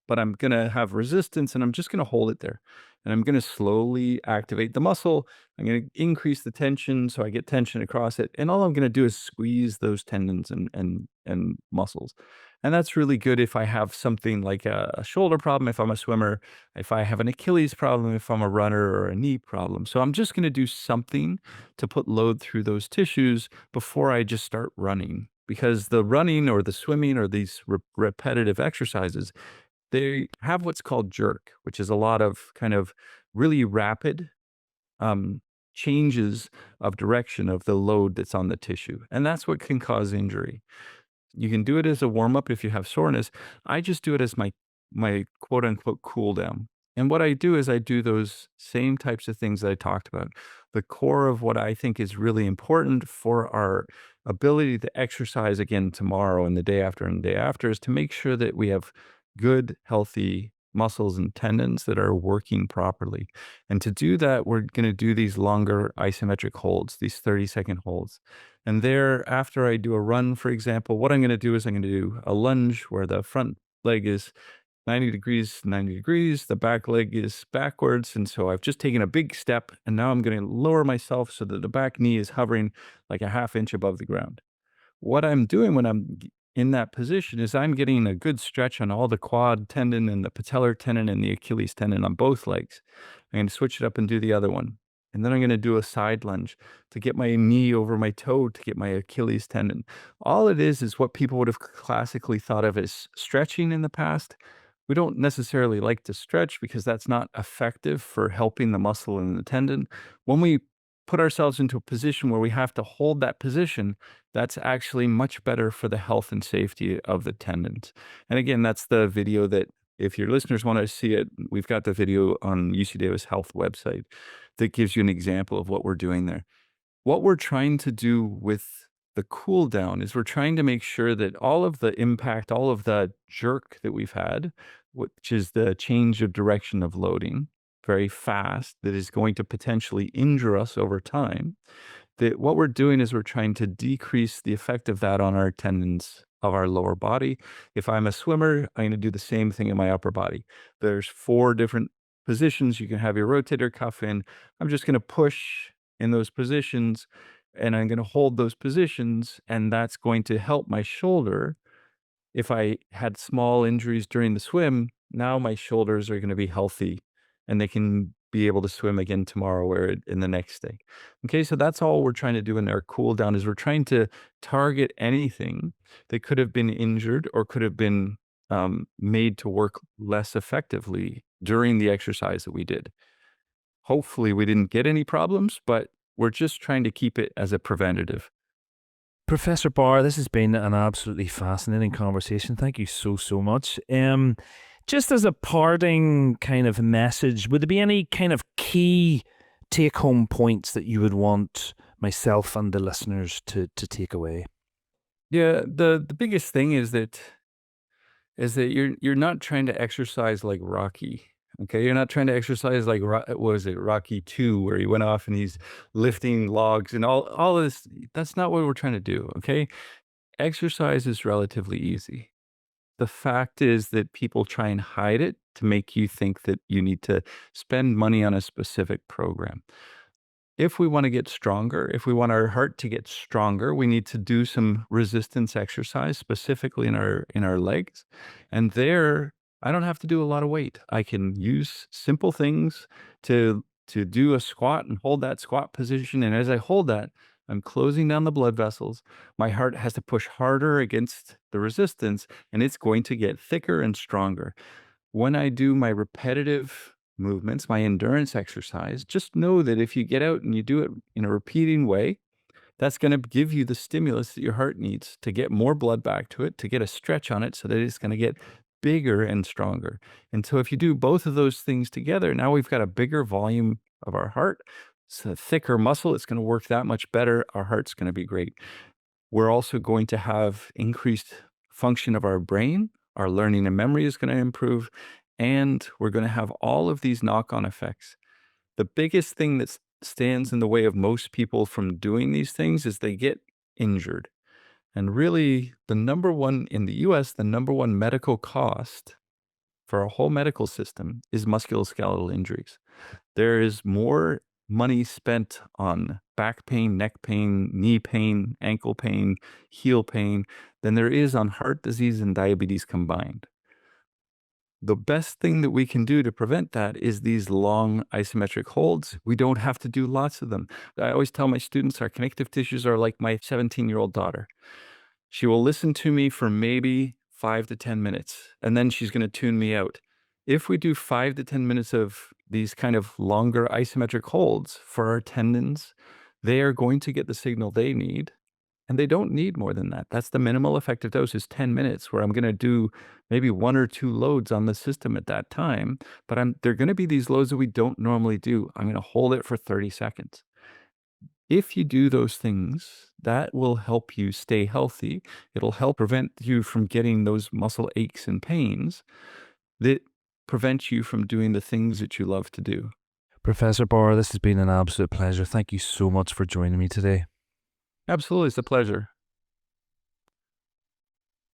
but I'm gonna have resistance and I'm just gonna hold it there. And I'm gonna slowly activate the muscle. I'm gonna increase the tension so I get tension across it. And all I'm gonna do is squeeze those tendons and muscles. And that's really good if I have something like a shoulder problem, if I'm a swimmer, if I have an Achilles problem, if I'm a runner, or a knee problem. So I'm just gonna do something to put load through those tissues before I just start running. Because the running or the swimming or these repetitive exercises, they have what's called jerk, which is a lot of kind of really rapid, um, changes of direction of the load that's on the tissue, and that's what can cause injury. You can do it as a warm up if you have soreness. I just do it as my quote unquote cool down. And what I do is I do those same types of things that I talked about. The core of what I think is really important for our ability to exercise again tomorrow and the day after is to make sure that we have good, healthy muscles and tendons that are working properly. And to do that, we're going to do these longer isometric holds, these 30-second holds. And there, after I do a run, for example, what I'm gonna do is I'm gonna do a lunge where the front leg is 90 degrees, the back leg is backwards, and so I've just taken a big step, and now I'm gonna lower myself so that the back knee is hovering like a half inch above the ground. What I'm doing when in that position is I'm getting a good stretch on all the quad tendon and the patellar tendon and the Achilles tendon on both legs. I'm gonna switch it up and do the other one. And then I'm gonna do a side lunge to get my knee over my toe to get my Achilles tendon. All it is what people would have classically thought of as stretching in the past. We don't necessarily like to stretch because that's not effective for helping the muscle and the tendon. When we put ourselves into a position where we have to hold that position, that's actually much better for the health and safety of the tendons. And again, that's the video that if your listeners want to see it, we've got the video on UC Davis Health website that gives you an example of what we're doing there. What we're trying to do with the cool down is we're trying to make sure that all of the impact, all of the jerk that we've had, which is the change of direction of loading very fast, that is going to potentially injure us over time, that what we're doing is we're trying to decrease the effect of that on our tendons of our lower body. If I'm a swimmer, I'm going to do the same thing in my upper body. There's 4 different positions you can have your rotator cuff in. I'm just going to push in those positions and I'm going to hold those positions, and that's going to help my shoulder. If I had small injuries during the swim, now my shoulders are gonna be healthy, and they can be able to swim again tomorrow or in the next day. Okay, so that's all we're trying to do in our cool down is we're trying to target anything that could have been injured or could have been, made to work less effectively during the exercise that we did. Hopefully, we didn't get any problems, but we're just trying to keep it as a preventative. Professor Barr, this has been an absolutely fascinating conversation. Thank you so, so much. Just as a parting kind of message, would there be any kind of key take home points that you would want myself and the listeners to take away? Yeah, the biggest thing is that you're not trying to exercise like Rocky, okay? You're not trying to exercise like what was it, Rocky 2, where he went off and he's lifting logs and all this. That's not what we're trying to do, okay? Exercise is relatively easy. The fact is that people try and hide it to make you think that you need to spend money on a specific program. If we wanna get stronger, if we want our heart to get stronger, we need to do some resistance exercise, specifically in our legs, and there, I don't have to do a lot of weight. I can use simple things to do a squat and hold that squat position, and as I hold that, I'm closing down the blood vessels. My heart has to push harder against the resistance, and it's going to get thicker and stronger. When I do my repetitive movements, my endurance exercise, just know that if you get out and you do it in a repeating way, that's going to give you the stimulus that your heart needs to get more blood back to it, to get a stretch on it so that it's going to get bigger and stronger. And so if you do both of those things together, now we've got a bigger volume of our heart. It's a thicker muscle. It's going to work that much better. Our heart's going to be great. We're also going to have increased function of our brain. Our learning and memory is going to improve. And we're going to have all of these knock on effects. The biggest thing that stands in the way of most people from doing these things is they get injured. And really, the number one in the US, the number one medical cost for our whole medical system is musculoskeletal injuries. There is more money spent on back pain, neck pain, knee pain, ankle pain, heel pain than there is on heart disease and diabetes combined. The best thing that we can do to prevent that is these long isometric holds. We don't have to do lots of them. I always tell my students our connective tissues are like my 17-year-old daughter. She will listen to me for maybe 5 to 10 minutes, and then she's going to tune me out. If we do 5 to 10 minutes of these kind of longer isometric holds for our tendons, they are going to get the signal they need, and they don't need more than that. That's the minimal effective dose is 10 minutes where I'm going to do maybe 1 or 2 loads on the system at that time, but they're going to be these loads that we don't normally do. I'm going to hold it for 30 seconds. If you do those things, that will help you stay healthy. It'll help prevent you from getting those muscle aches and pains that prevent you from doing the things that you love to do. Professor Baar, this has been an absolute pleasure. Thank you so much for joining me today. Absolutely. It's a pleasure.